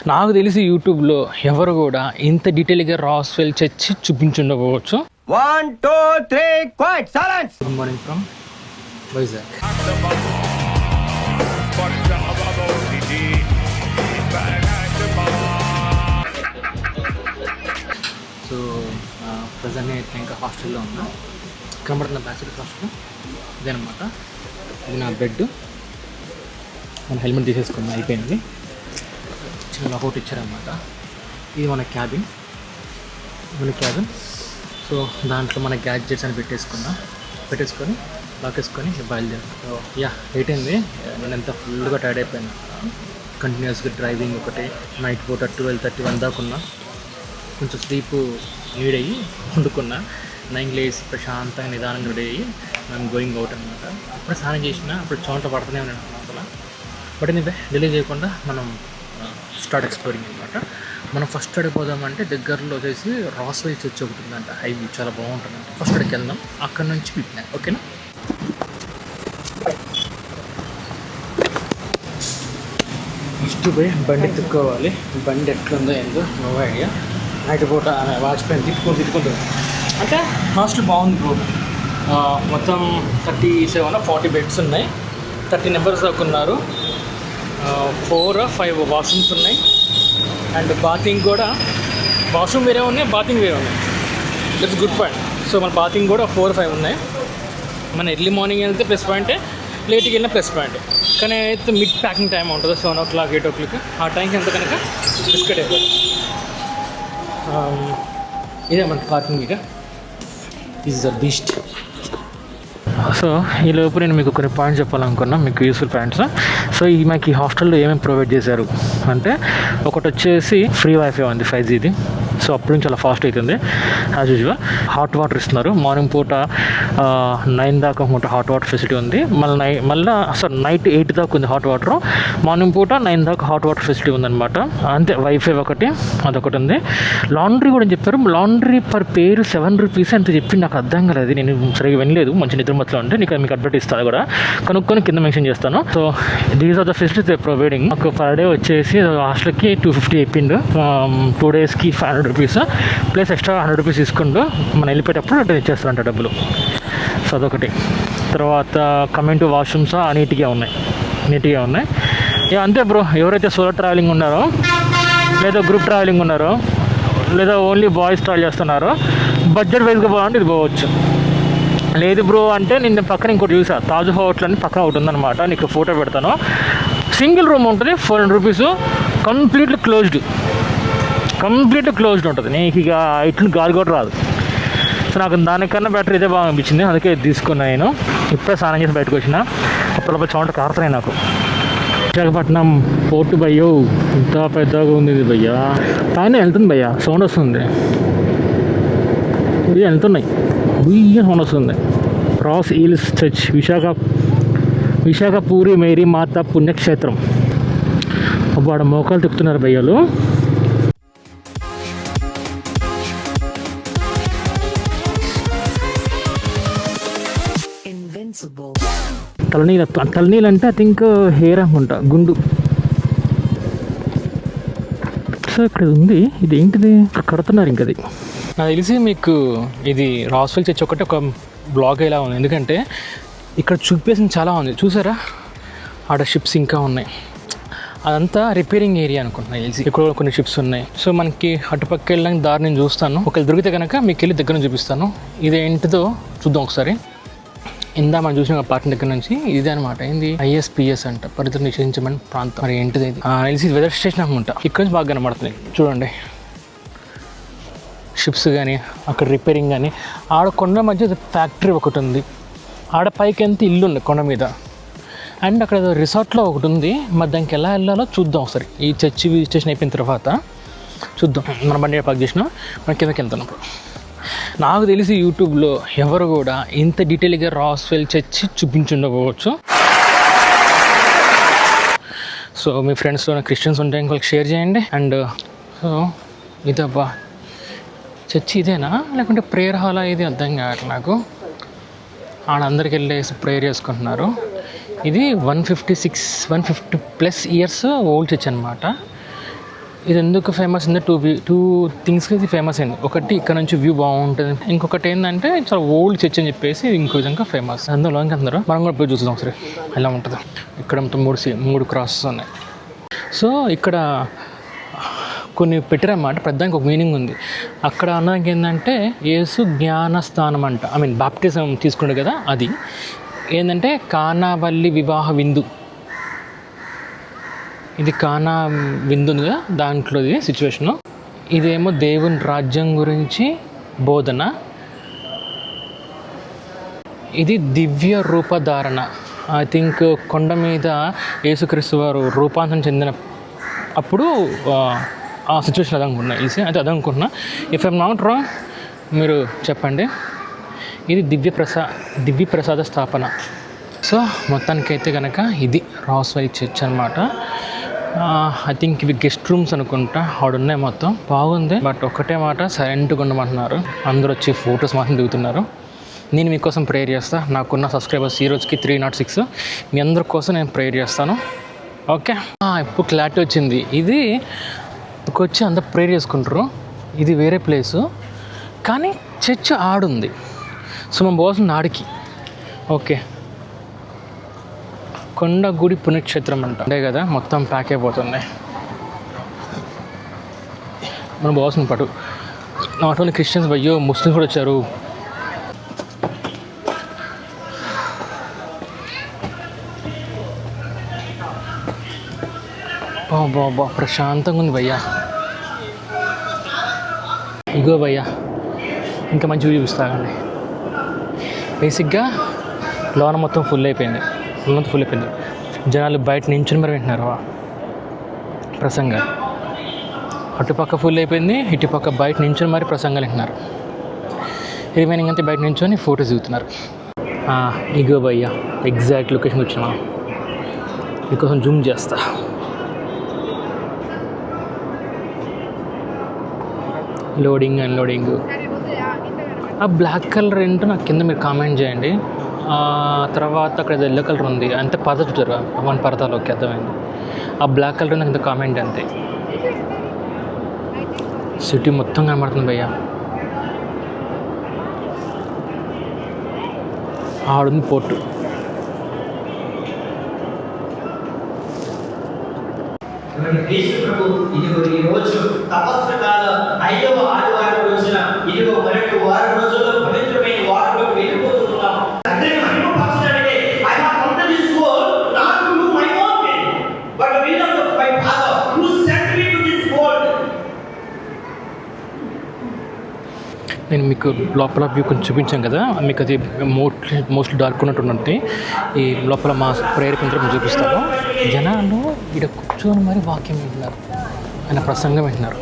నాకు తెలిసి యూట్యూబ్లో ఎవరు కూడా ఇంత డీటెయిల్గా రాస్వెల్ చర్చి చూపించుండకపోవచ్చు. 1 2 3 quite silence. Good morning from Vizag. So present అయితే ఇంకా హాస్టల్లో ఉన్నా. కనబడుతున్న బ్యాచులర్ హాస్టల్ ఇదనమాట. ఇది నా బెడ్. మన హెల్మెట్ తీసేసుకున్నా, అయిపోయింది. చిన్న లాకౌట్ ఇచ్చారనమాట. ఇది మన క్యాబిన్. సో దాంట్లో మన గ్యాడ్జెట్స్ అని పెట్టేసుకొని లాక్ వేసుకొని బయలుదేరాను. సో లేట్ అయింది. నేను ఎంత ఫుల్గా టైర్డ్ అయిపోయాను. కంటిన్యూస్గా డ్రైవింగ్ ఒకటి, నైట్ పూట 12:30 దాకా ఉన్నా. కొంచెం స్లీప్ నీడ్ అయ్యి వండుకున్నా. 9 లేసి ప్రశాంతంగా నిదానంగా రెడీ అయ్యి మేము గోయింగ్ అవుట్ అనమాట. అప్పుడు స్నానం చేసిన, అప్పుడు చోట పడుతూనే ఉన్నాను అసలు. బట్ నేను డిలే చేయకుండా మనం స్టార్ట్ ఎక్స్ప్లోరింగ్ అనమాట. మనం ఫస్ట్ అడిగిపోదామంటే దగ్గరలో వచ్చేసి రాస్వెల్ చర్చ్ ఒకటి ఉందంట. హైవీ చాలా బాగుంటుందంట. ఫస్ట్ అడికి వెళ్దాం, అక్కడ నుంచి పిట్నా. ఓకేనా? ఫస్ట్ పోయి బండి తిప్పుకోవాలి. బండి ఎట్లుందో ఏందో నో ఐడియా. నైట్ పూట వాచ్మెన్ తిప్పుకుంటుంది. అంటే హాస్టల్ బాగుంది బ్రో. మొత్తం 37-40 బెడ్స్ ఉన్నాయి. 30 నెంబర్స్ దాకా ఉన్నారు. 4 or 5 వాష్రూమ్స్ ఉన్నాయి. అండ్ బాతింగ్ కూడా, వాష్రూమ్ వేరే ఉన్నాయి, బాతింగ్ వేరే ఉన్నాయి. That's good point. సో మన బాతింగ్ కూడా 4 or 5 ఉన్నాయి. మన ఎర్లీ మార్నింగ్ వెళ్తే ప్లస్ పాయింటే, లేట్కి వెళ్ళిన ప్లస్ పాయింట్. కానీ అయితే మిడ్ ప్యాకింగ్ టైం ఉంటుంది 7 o'clock 8 o'clock. ఆ టైంకి ఎంత కనుక బిస్కెట్ అయిపోతుంది. ఇదే మన పార్కింగ్. ఇక ఈజ్ ద బీస్ట్. సో ఈ లోపు నేను మీకు కొన్ని పాయింట్స్ చెప్పాలనుకున్నా, మీకు యూస్ఫుల్ పాయింట్స్. సో మాకు ఈ హాస్టల్లో ఏమేమి ప్రొవైడ్ చేశారు అంటే, ఒకటి వచ్చేసి ఫ్రీ వైఫై ఉంది 5Gది. సో అప్పుడు నుంచి చాలా ఫాస్ట్ అవుతుంది యాజ్ యూజువల్. హాట్ వాటర్ ఇస్తున్నారు. మార్నింగ్ పూట 9 దాకా హాట్ వాటర్ ఫెసిలిటీ ఉంది. మళ్ళీ నైట్ 8 దాకా ఉంది హాట్ వాటర్. మార్నింగ్ పూట 9 దాకా హాట్ వాటర్ ఫెసిలిటీ ఉందన్నమాట. అంతే. వైఫై అదొకటి ఉంది. లాండ్రీ కూడా చెప్పారు. లాండ్రీ పర్ పేరు 7 rupees అంత చెప్పి నాకు అర్థం కాలేదు. నేను సరిగ్గా వినలేదు. మంచి నిద్రమత్తులో ఉంటే మీకు అడ్వర్ట్ ఇస్తాను కూడా, కనుక్కొని కింద మెన్షన్ చేస్తాను. So these are the facilities they providing. మాకు పర్ డే వచ్చేసి హాస్టల్కి 250 చెప్పిండు. 2 daysకి 500 rupees ప్లస్ ఎక్స్ట్రా 100 rupees తీసుకుంటూ మనం వెళ్ళిపోయేటప్పుడు రిటర్న్ ఇచ్చేస్తారంట డబ్బులు. సో అదొకటి. తర్వాత కమింగ్ టు వాష్రూమ్స్ నీట్గా ఉన్నాయి. అంతే బ్రో. ఎవరైతే సోలో ట్రావెలింగ్ ఉన్నారో, లేదా గ్రూప్ ట్రావెలింగ్ ఉన్నారో, లేదా ఓన్లీ బాయ్స్ ట్రావెల్ చేస్తున్నారో, బడ్జెట్ వైజ్గా పోవాలంటే ఇది పోవచ్చు. లేదు బ్రో అంటే నేను పక్కన ఇంకోటి చూసా, తాజ్ హోటల్ అని పక్కన ఒకటి ఉందన్నమాట. నీకు ఫోటో పెడతాను. సింగిల్ రూమ్ ఉంటుంది, 400 rupees. కంప్లీట్లీ క్లోజ్డ్ ఉంటుంది. నీకు ఇక ఇట్లు గాలి కూడా రాదు. సో నాకు దానికన్నా బెటర్ ఇదే బాగా అనిపించింది. అందుకే తీసుకున్నా. నేను ఇప్పుడే స్నానం చేసి బయటకు వచ్చిన. అప్పటిలోపల చోట కారుతున్నాయి నాకు. విశాఖపట్నం పోర్టు భయ్యో, ఇంత పెద్దగా ఉంది ఇది భయ్యా. పైన వెళ్తుంది భయ్యా, సౌండ్ వస్తుంది. ఇది వెళ్తున్నాయి, సౌండ్ వస్తుంది. Cross Hills Church, Visakha Puri Mary Mata పుణ్యక్షేత్రం. వాడు మోకాలు తిప్పుతున్నారు భయ్యాలు. తలనీళ్ళు అంటే ఐ థింక్ హెయిర్ అనుకుంటా, గుండు. సో ఇక్కడ ఉంది. ఇది ఏంటిది? కడుతున్నారు ఇంకది. నాకు తెలిసి మీకు ఇది రాస్వెల్ చర్చ్ ఒకటి ఒక బ్లాగ్ ఇలా ఉంది. ఎందుకంటే ఇక్కడ చూపేసింది చాలా ఉంది. చూసారా, ఆడ షిప్స్ ఇంకా ఉన్నాయి. అదంతా రిపేరింగ్ ఏరియా అనుకుంటున్నాను తెలిసి. ఇక్కడ కొన్ని షిప్స్ ఉన్నాయి. సో మనకి అటుపక్క వెళ్ళడానికి దారి నేను చూస్తాను. ఒకవేళ దొరికితే కనుక మీకు వెళ్ళి దగ్గర నుంచి చూపిస్తాను. ఇదేంటిదో చూద్దాం ఒకసారి. ఇందా మనం చూసిన పార్టీ దగ్గర నుంచి ఇదే అనమాట. ఏంది? ISPS అంట, పరిధిని నిషేధించమని ప్రాంతం. మరి ఏంటిది? తెలిసి వెదర్ స్టేషన్ అనుకుంటా. ఇక్కడ నుంచి బాగా కనబడుతుంది చూడండి. షిప్స్ కానీ, అక్కడ రిపేరింగ్ కానీ. ఆడ కొండ మధ్య ఫ్యాక్టరీ ఒకటి ఉంది. ఆడ పైకి ఎంత ఇల్లు ఉంది కొండ మీద. అండ్ అక్కడ రిసార్ట్లో ఒకటి ఉంది. మరి దానికి ఎలా వెళ్ళాలో చూద్దాం ఒకసారి. ఈ చర్చి విజిటేషన్ అయిపోయిన తర్వాత చూద్దాం. మన బండి పార్క్ చేసిన మన కిందకి వెళ్తాను. నాకు తెలిసి యూట్యూబ్లో ఎవరు కూడా ఇంత డీటెయిల్గా రాస్వెల్ చర్చి చూపించుండకపోవచ్చు. సో మీ ఫ్రెండ్స్లో క్రిస్టియన్స్ ఉంటే ఇంకొకరికి షేర్ చేయండి. అండ్ సో ఇదబ్బా చర్చి ఇదేనా లేకుంటే ప్రేయర్ హాలా? ఇది అర్థం కావట్లేదు నాకు. ఆడందరికి వెళ్ళేసి ప్రేయర్ చేసుకుంటున్నారు. ఇది 150+ years ఓల్డ్ చర్చ్ అనమాట. ఇది ఎందుకు ఫేమస్ అయింది, టూ థింగ్స్కి ఇది ఫేమస్ అయింది. ఒకటి ఇక్కడ నుంచి వ్యూ బాగుంటుంది, ఇంకొకటి ఏంటంటే చాలా ఓల్డ్ చర్చ్ అని చెప్పేసి ఇంకో విధంగా ఫేమస్. అందులో అందరూ మనం కూడా పోయి చూద్దాం సరే ఎలా ఉంటుంది. ఇక్కడ మొత్తం మూడు క్రాసెస్ ఉన్నాయి. సో ఇక్కడ కొన్ని పెట్టారన్నమాట, ప్రధానికి ఒక మీనింగ్ ఉంది. అక్కడ అన్నదానికి ఏంటంటే యేసు జ్ఞానస్థానం అంట, బాప్టిజం తీసుకుండే కదా, అది ఏంటంటే కానావల్లి వివాహ విందు. ఇది కానా విందు ఉంది కదా, దాంట్లో ఇది సిచ్యువేషను. ఇదేమో దేవుని రాజ్యం గురించి బోధన. ఇది దివ్య రూపధారణ. ఐ థింక్ కొండ మీద యేసుక్రీస్తు వారు రూపాంతరం చెందిన అప్పుడు ఆ సిచ్యువేషన్ అదనుకుంటున్నా, అయితే అదనుకుంటున్నా. ఇఫ్ ఐఎమ్ నాట్ రాంగ్ మీరు చెప్పండి. ఇది దివ్య ప్రసాద స్థాపన. సో మొత్తానికైతే కనుక ఇది రాస్వెల్ చర్చ్ అనమాట. ఐ థింక్ ఇవి గెస్ట్ రూమ్స్ అనుకుంటా, ఆడున్నాయి మొత్తం. బాగుంది, బట్ ఒకటే మాట సైలెంట్గా ఉండమంటున్నారు. అందరూ వచ్చి ఫొటోస్ మాత్రం దిగుతున్నారు. నేను మీకోసం ప్రేయర్ చేస్తాను. నాకున్న సబ్స్క్రైబర్స్ ఈ రోజుకి 306. మీ అందరి కోసం నేను ప్రేయర్ చేస్తాను. ఓకే, ఇప్పుడు క్లారిటీ వచ్చింది. ఇది వచ్చి అంతా ప్రేయర్ చేసుకుంటారు. ఇది వేరే ప్లేసు, కానీ చర్చ్ ఆడుంది. సో మనం పోవాల్సిన ఆడికి. ఓకే, కొండగుడి పుణ్యక్షేత్రం అంట అంతే కదా, మొత్తం ప్యాక్ అయిపోతుంది. మనం పోవాల్సిన పాటు నాట్ ఓన్లీ క్రిస్టియన్స్, అయ్యో ముస్లిమ్స్ కూడా వచ్చారు. బాబా ప్రశాంతంగా ఉంది భయ్యా. ఇగో భయ్యా, ఇంకా మంచి వ్యూ చూస్తానండి. బేసిక్గా లోన మొత్తం ఫుల్ అయిపోయింది. జనాలు బయట నించుని మరి వింటున్నారు ప్రసంగాలు. అటుపక్క ఫుల్ అయిపోయింది, ఇటుపక్క బయట నించుని మరి ప్రసంగాలు వింటున్నారు. రిమైనింగ్ అంతా బయట నించుని ఫోటోస్ దిగుతున్నారు. ఇగో భయ్యా ఎగ్జాక్ట్ లొకేషన్ వచ్చినా, మీకోసం జూమ్ చేస్తా. Loading unloading. ఆ బ్లాక్ కలర్ ఏంటో నాకు కింద మీరు కామెంట్ చేయండి. తర్వాత అక్కడ ఎల్లో కలర్ ఉంది, అంతే పరద చూసారు, వన్ పరదాలోకి అర్థమైంది. ఆ బ్లాక్ కలర్ నాకు ఇంత కామెంట్ అంతే. సిటీ మొత్తం కనబడుతుంది భయ్యా. ఆడుంది పోర్టు. ఈ రోజు తపస్సు కాల 5వ ఆదివారం రోజున ఇదిగో మరొక వారం రోజుల్లో పవిత్రమైన వారంలోకి వెళ్ళిపోతున్నాం. తండ్రిని మహిమపరచడానికి I have come to this world not to do my own will, but the will of my Father who sent me to this world. నేను మీకు లోపల వ్యూ కొంచెం చూపించాను కదా, మీకు అది మోస్ట్లీ డార్క్ ఉన్నట్టు. ఈ లోపల మా ప్రేయర్ కొంచెం చూపిస్తాను. జనాలు ఇక్కడ కూర్చొని మరి వాక్యం వింటున్నారు, ఆయన ప్రసంగం వింటున్నారు.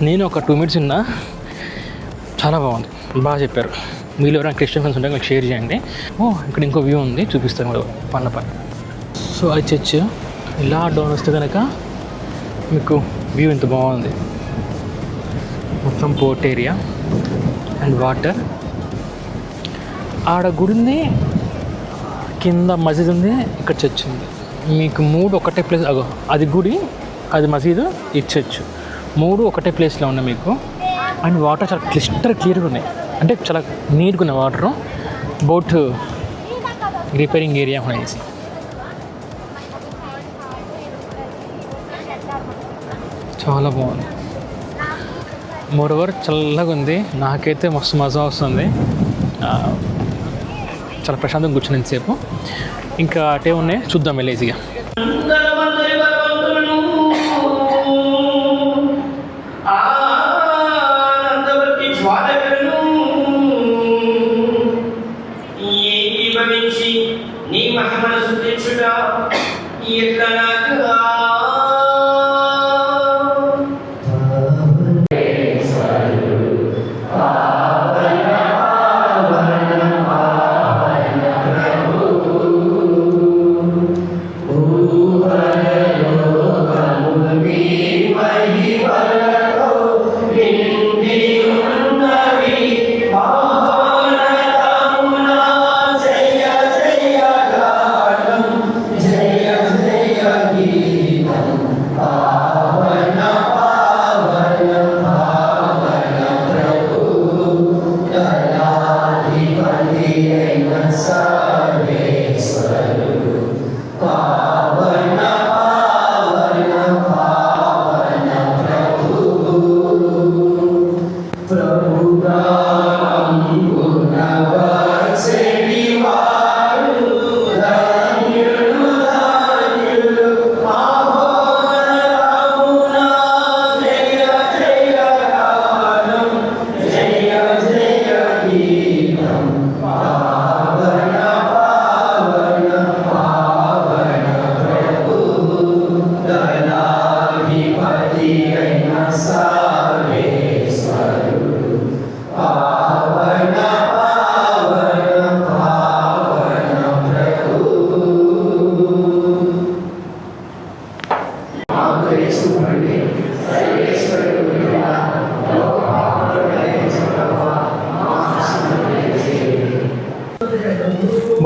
నేను ఒక 2 minutes ఉన్నా, చాలా బాగుంది, బాగా చెప్పారు. మీరు ఎవరైనా క్రిస్టియన్ ఫ్రెండ్స్ ఉంటే నాకు షేర్ చేయండి. ఇక్కడ ఇంకో వ్యూ ఉంది, చూపిస్తాను పైన. సో అది చర్చ్. ఇలా డౌన్ వస్తే కనుక మీకు వ్యూ ఇంత బాగుంది. మొత్తం పోర్ట్ ఏరియా అండ్ వాటర్. ఆడ గుడి ఉంది, కింద మసీద్ ఉంది, ఇక్కడ చర్చ్ ఉంది. మీకు 3 ఒకటే ప్లేస్. అది గుడి, అది మసీదు, ఇది చర్చ్, 3 ఒకటే ప్లేస్లో ఉన్నాయి మీకు. అండ్ వాటర్ చాలా క్లియర్గా ఉన్నాయి, అంటే చాలా నీట్గా ఉన్నాయి వాటరు. బోట్ రిపేరింగ్ ఏరియా అనేసి. చాలా బాగుంది. మోరోవర్ చల్లగా ఉంది. నాకైతే మస్తు మజా వస్తుంది. చాలా ప్రశాంతంగా కూర్చుని సేపు. ఇంకా అటే ఉన్నాయి, చూద్దాం వెళ్ళేసిగా. నీ మహిమను స్తుతించుట ఎట్లా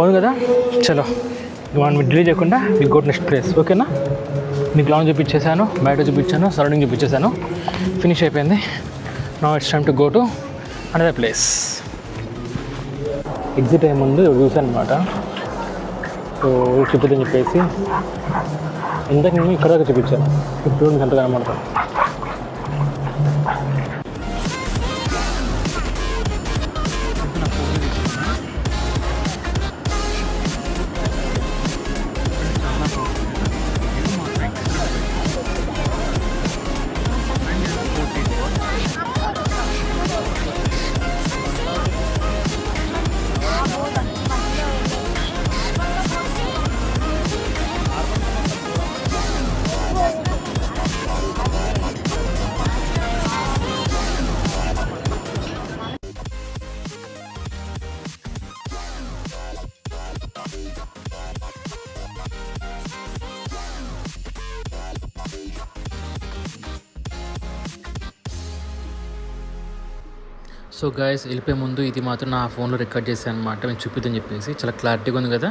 బాగుంది కదా. చలో మనం డిలే చేయకుండా మీ గో నెక్స్ట్ ప్లేస్. ఓకేనా, మీకు గ్రౌండ్ చూపించేసాను, బయట చూపించాను, సరౌండింగ్ చూపించేసాను, ఫినిష్ అయిపోయింది. Now it's time to go to another place. Exit అయ్యే ముందు చూసాను అనమాట. సో చూపిద్దని చెప్పేసి ఇందాక నేను ఇక్కడ దాకా చూపించాను. ఇప్పుడు మీకు ఎంతగా కనబడతాను. సో గైస్ వెళ్ళిపోయే ముందు ఇది మాత్రం నా ఫోన్లో రికార్డ్ చేశాను అనమాట, మీకు చూపిద్దని చెప్పేసి. చాలా క్లారిటీగా ఉంది కదా.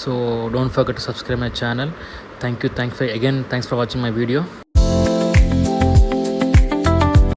So don't forget to subscribe my channel. Thank you for again thanks for watching my video.